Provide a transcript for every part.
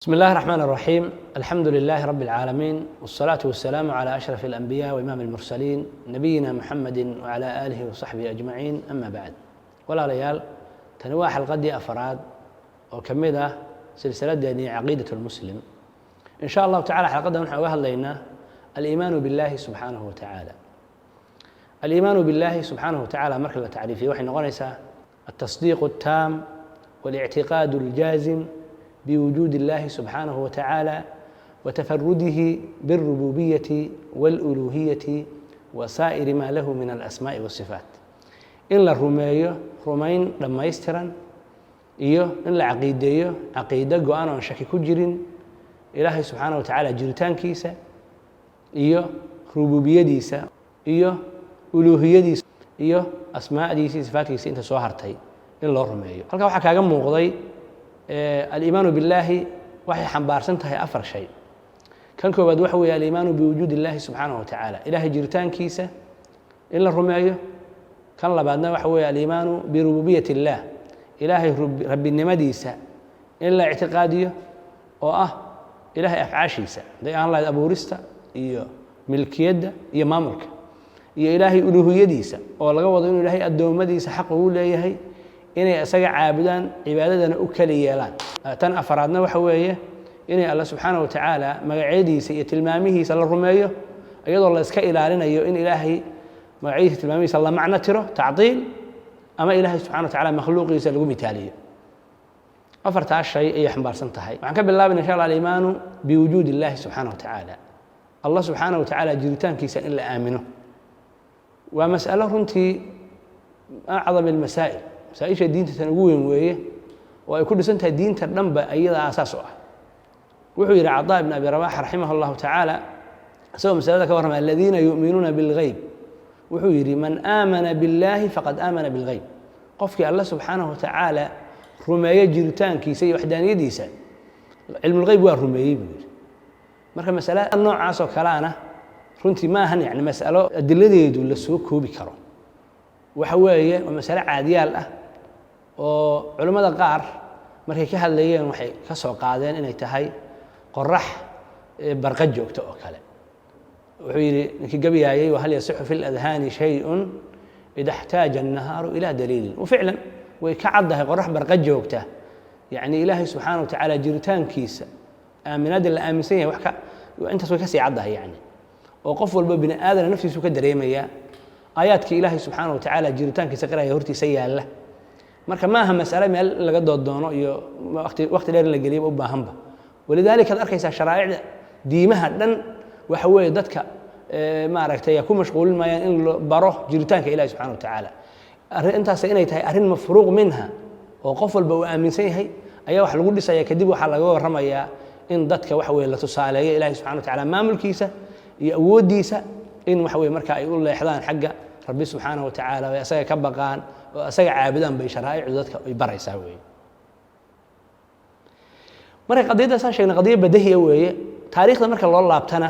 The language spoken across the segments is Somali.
بسم الله الرحمن الرحيم. الحمد لله رب العالمين، والصلاة والسلام على أشرف الأنبياء وإمام المرسلين نبينا محمد وعلى آله وصحبه أجمعين. أما بعد، walaalayaal tani waa xalqadii afraad oo ka mid ah silsiladeennii caqiidat lmuslim. in sha allahu tacala xalqaddan waxaan uga hadlaynaa aliimaanu billahi subxaanahu wa tacaala. aliimaanu billahi subxaanahu wa tacaala marka la tacriifiyo waxay noqonaysaa altasdiiqu الtaam والاعtiqaad الjaazim بوجود الله سبحانه وتعالى وتفرده بالربوبية والألوهية وسائر ما له من الأسماء والصفات. إن la rumeeyo rumayn dhammaystiran iyo in la caqiideeyo caqiido go-aan oon shaki ku jirin ilaahay subxaanaه wa tacaala jiritaankiisa iyo rububiyadiisa iyo uluuhiyadiisa iyo asmaa'diisa sifaatkiisa inta soo hartay in loo rumeeyo. halkaa waxaa kaaga muuqday aliimaanu billaahi waxay xambaarsan tahay afar shay. kan koowaad waxa weeye aliimaanu biwujuudi illaahi subxaanahu wa tacaala, ilaahay jiritaankiisa in la rumeeyo. kan labaadna waxa weeye aliimaanu birububiyati illaah, ilaahay rabbinimadiisa in la ictiqaadiyo oo ah ilaahay afcaashiisa haday aan lahayd abuurista iyo milkiyadda iyo maamulka, iyo ilaahay uluuhiyadiisa oo laga wado inuu ilaahay addoommadiisa xaq ugu leeyahay inay isaga caabudaan cibaadadana u kala yeelaan. tan afaraadna waxa weeye inay alla subxaanahu wa tacaala magacyadiisa iyo tilmaamihiisa la rumeeyo iyadoo la iska ilaalinayo in ilaahay magacyadiisa tilmaamihiisa la macno tiro tacdiil ama ilaahay subxana wa tacala makhluuqiisa lagu mitaaliyo. afartaas shay ayay xambaarsan tahay. waxaan ka bilaabayna insha allah aliimaanu biwujuudi illaahi subxaanahu wa tacaala, allah subxaanahu wa tacaala jiritaankiisa in la aamino. waa mas'alo runtii acdam almasaa'il, masaaisha diinta tan ugu weyn weeye oo ay ku dhisan tahay diinta dhanba iyada aasaas u ah. wuxuu yidhi cadaa ibn abi rabax raximah allahu tacaala isagoo masalada ka warramay aladiina yu'minuuna bilgeyb, wuxuu yidhi man aamana billaahi faqad aamana bilgeyb. qofkii alla subxaanahu wa tacaala rumeeyo jiritaankiisa iyo waxdaaniyadiisa cilmulgeyb waa rumeeyey buu yidhi. marka masalada noocaas oo kaleana runtii ma ahan yani mas'alo adiladeedu la soo koobi karo. waxa weeye waa masale caadiyaal ah oo culimmada qaar markay ka hadlayeen waxay ka soo qaadeen inay tahay qorax barqa joogto oo kale. wuxuu yidhi ninkii gabayaayey wahal yasixu fi ladhaani shayun ida اxtaaja الnahaaru ilaa daliilin. ficlan way ka caddahay qorax barqa joogta yani ilaahay subxaana wa tacaala jiritaankiisa aaminaadda la aaminsan yahay intaas way ka sii caddahay yani oo qof walba bini aadana naftiisu ka dareemaya aayaadka ilaahay subxaana wa tacaala jiritaankiisa qiraya hortiisa yaalla. marka ma aha mas'ale meel laga doodoono iyo waqti dheer in la geliyaba u baahanba. walidaalika ad arkaysaa sharaa'icda diimaha dhan waxa weeye dadka maaragtay ku mashquulin maayaan in la baro jiritaanka ilahi subxana wa tacaala. intaas inay tahay arrin mafruuq minha oo qof walba uu aaminsan yahay ayaa wax lagu dhisaya. kadib waxaa laga warramayaa in dadka waxa weye la tusaaleeyo ilahi subxana wa tacaala maamulkiisa iyo awooddiisa, in waxa weye marka ay u leexdaan xagga rabbi subxaanaه wa tacaala ay asaga ka baqaan oo asaga caabudaan bay sharaa'icdu dadka ay baraysaa weeye. marka qadiyaddaasaan sheegnay qadiya badahiya weeye. taariikhda marka loo laabtana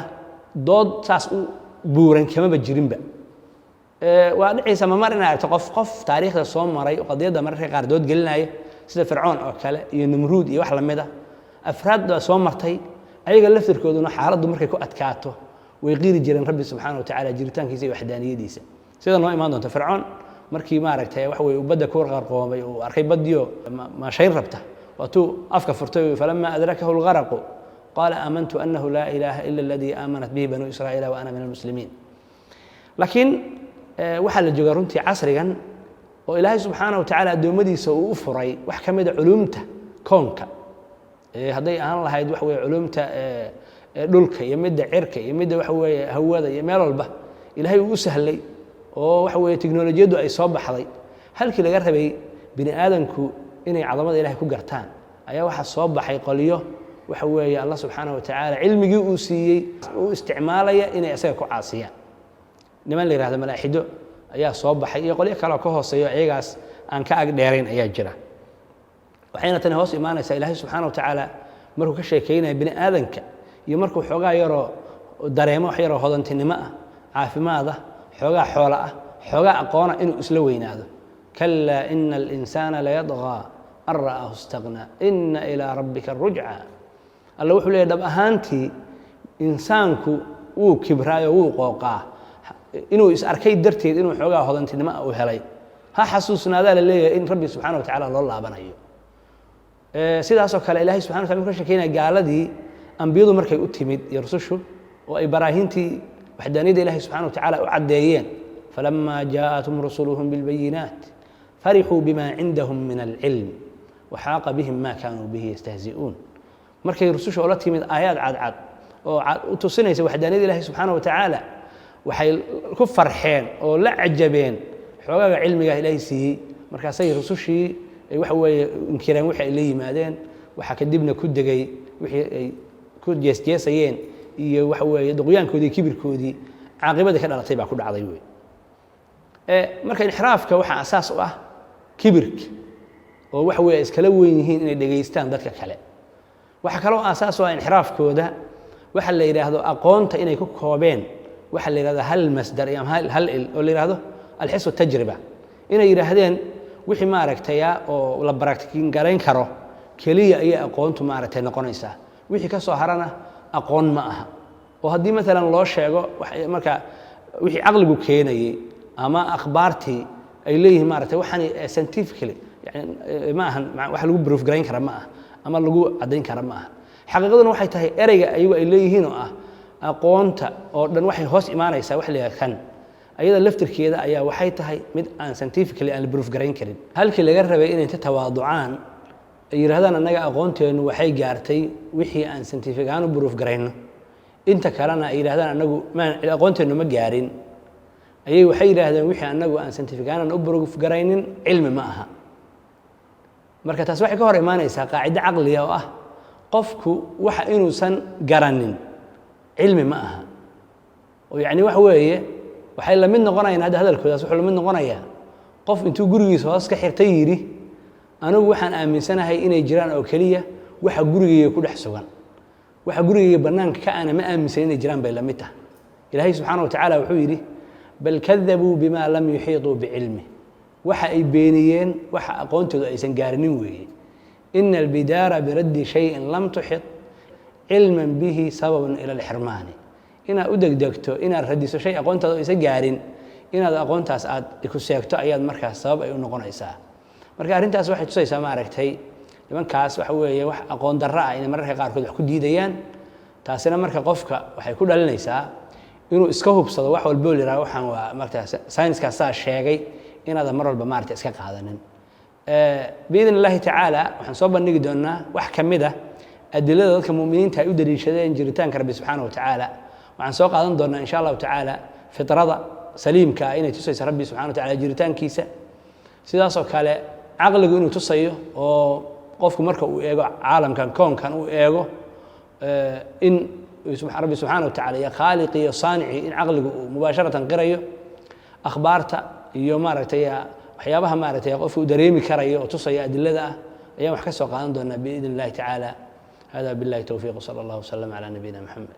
dood saas u buuran kamaba jirinba. waa dhicaysa mamar inay aragto qof taariikhda soo maray oo qadiyadda mararka qaar dood gelinaya sida fircoon oo kale iyo namruud iyo wax lamid ah. afraad baa soo martay ayaga laftirkooduna xaaladdu markay ku adkaato way qiiri jireen rabbi subxaana wa tacaala jiritaankiisa iyo waxdaaniyadiisa. sida noo imaan doonta fircoon markii maaragtay waxa weye badda ku qarqoomay uu arkay baddiyo maashayn rabta waatuu afka furtay falama adrakahu lgaraqu qaala aamantu annahu laa ilaaha ila aladii aamanat bihi banuu israa'iila wa ana min almuslimiin. laakiin waxaa la joogaa runtii casrigan oo ilaahay subxaana wa tacaala addoommadiisa uu u furay wax ka mida culumta koonka. hadday ahaan lahayd waxa weye culumta dhulka iyo midda cirka iyo midda waxa weeye hawada iyo meel walba ilaahay uu u sahlay oo waxa weeye teknolojiyaddu ay soo baxday. halkii laga rabay bini aadanku inay cadamada ilahay ku gartaan ayaa waxaa soo baxay qolyo waxa weeye allah subxaana wa tacaala cilmigii uu siiyey u isticmaalaya inay isaga ku caasiyaan. niman la yihahdo malaaxido ayaa soo baxay iyo qolyo kaleoo ka hooseeyo iyagaas aan ka ag dheerayn ayaa jira. waxayna tani hoos imaanaysaa ilaahay subxaana wa tacaala markuu ka sheekeynaya bini aadanka iyo markuu xoogaa yaroo dareemo wax yaroo hodantinimo ah, caafimaad ah, xoogaa xoola ah, xoogaa aqoona inuu isla weynaado. kalaa ina alinsaana layadغىa an ra'aahu اstaghnaa ina ilىa rabbika الrujca alla wuxuu leeyahay dhab ahaantii insaanku wuu kibraayo wuu qooqaa inuu is arkay darteed inuu xoogaa hodantinimo u helay ha xasuusnaadaa la leeyahay in rabbi subxaanahu wa tacaala loo laabanayo sidaasoo kale ilaahay subxana wa tacala wuxuu ka sheekeynaya gaaladii ambiyadu markay u timid iyo rusushu oo ay baraahintii waxdaaniyadda ilaahay subxana wa tacaala u caddeeyeen falamaa jaa'athum rusuluhum bilbayinaat farixuu bima cindahum min alcilm waxaaqa bihim ma kaanuu bihi yastahzi'uun markay rususha oo la timid aayaad cadcad oo u tusinaysa waxdaaniyadda ilaahay subxaana wa tacaala waxay ku farxeen oo la cajabeen xoogaaga cilmiga ilaahay siiyey markaasay rusushii ay waxa weeye inkireen wixii ay la yimaadeen waxaa kadibna ku degay wixii ay ku jeesjeesayeen iyo waxa weeye duqyaankoodii kibirkoodii caaqibadii ka dhalatay baa ku dhacday wey marka inxiraafka waxaa asaas u ah kibirka oo waxa weeye iskala weyn yihiin inay dhegaystaan dadka kale waxa kaloo asaas u ah inxiraafkooda waxa la yidhaahdo aqoonta inay ku koobeen waxa la yidhahdo hal masdar iyo hal il oo la yidhahdo alxisu tajriba inay yidhaahdeen wixii maaragtaya oo la baragtikin garayn karo keliya ayay aqoontu maaragtay noqonaysaa wixii ka soo harana aqoon ma aha oo haddii maalan loo sheego marka wixii caqligu keenayey ama akhbaartii ay leeyihiin maaragtay waxaan scientifically yani ma ahan wax lagu proof garayn kara ma aha ama lagu caddayn kara ma aha xaqiiqaduna waxay tahay ereyga ayagu ay leeyihiin oo ah aqoonta oo dhan waxay hoos imaanaysaa wax la yidhahdo kan ayada laftirkeeda ayaa waxay tahay mid aan scientifically aan la proof garayn karin halkii laga rabay inay inta tawaaducaan ay yidhahdaan annaga aqoonteennu waxay gaartay wixii aan scientific ahaan u proof garayno inta kalena ay yidhahdaan annagu aqoonteennu ma gaarin ayay waxay yidhaahdeen wixii annagu aan scientific ahaan u proof garaynin cilmi ma aha marka taas waxay ka hor imaanaysaa qaacido caqliya oo ah qofku waxa inuusan garanin cilmi ma aha oo yacni waxa weeye waxay la mid noqonayaan hadda hadalkoodaas wuxuu la mid noqonayaa qof intuu gurigiisa hoos ka xirtay yidhi anigu waxaan aaminsanahay inay jiraan oo keliya waxa gurigayga ku dhex sugan waxa gurigayga bannaanka ka ana ma aaminsan inay jiraan bay la mid tahay ilaahay subxaana wa tacaala wuxuu yidhi bal kadabuu bima lam yuxiiطuu bicilmih waxa ay beeniyeen waxa aqoontooda aysan gaarinin weeye ina albidaara biraddi shayin lam tuxid cilman bihi sababun ila alxirmaani inaad u degdegto inaad radiso shay aqoontaada oo aysan gaarin inaad aqoontaas aad ku seegto ayaad markaas sabab ay u noqonaysaa marka arrintaas waxay tusaysaa maaragtay nimankaas waxa weeye wax aqoon darro ah inay mararka qaarkood wax ku diidayaan taasina marka qofka waxay ku dhalinaysaa inuu iska hubsado wax walbo la yidhaha waxaan waa maaragtay sayniskaas saa sheegay inaadan mar walba maaragtay iska qaadanin biidn illaahi tacaala waxaan soo bandhigi doonaa wax ka mid ah adilada dadka mu'miniinta ay u daliishadeen jiritaanka rabbi subxaana wa tacaala waxaan soo qaadan doonaa insha allahu tacaala fitrada saliimka ah inay tusaysa rabbi subxana wa tacala jiritaankiisa sidaasoo kale caqligu inuu tusayo oo qofku marka uu eego caalamkan koonkan uu eego in rabbi subxaana wa tacala iyo khaaliqi iyo saanici in caqligu uu mubaasharatan qirayo akhbaarta iyo maaragtay waxyaabaha maaragtay qofku uu dareemi karayo oo tusaya adilada ah ayaan wax ka soo qaadan doonaa biidn illahi tacaala hada billahi towfiiq sala allahu wasalam calaa nabiyina maxamed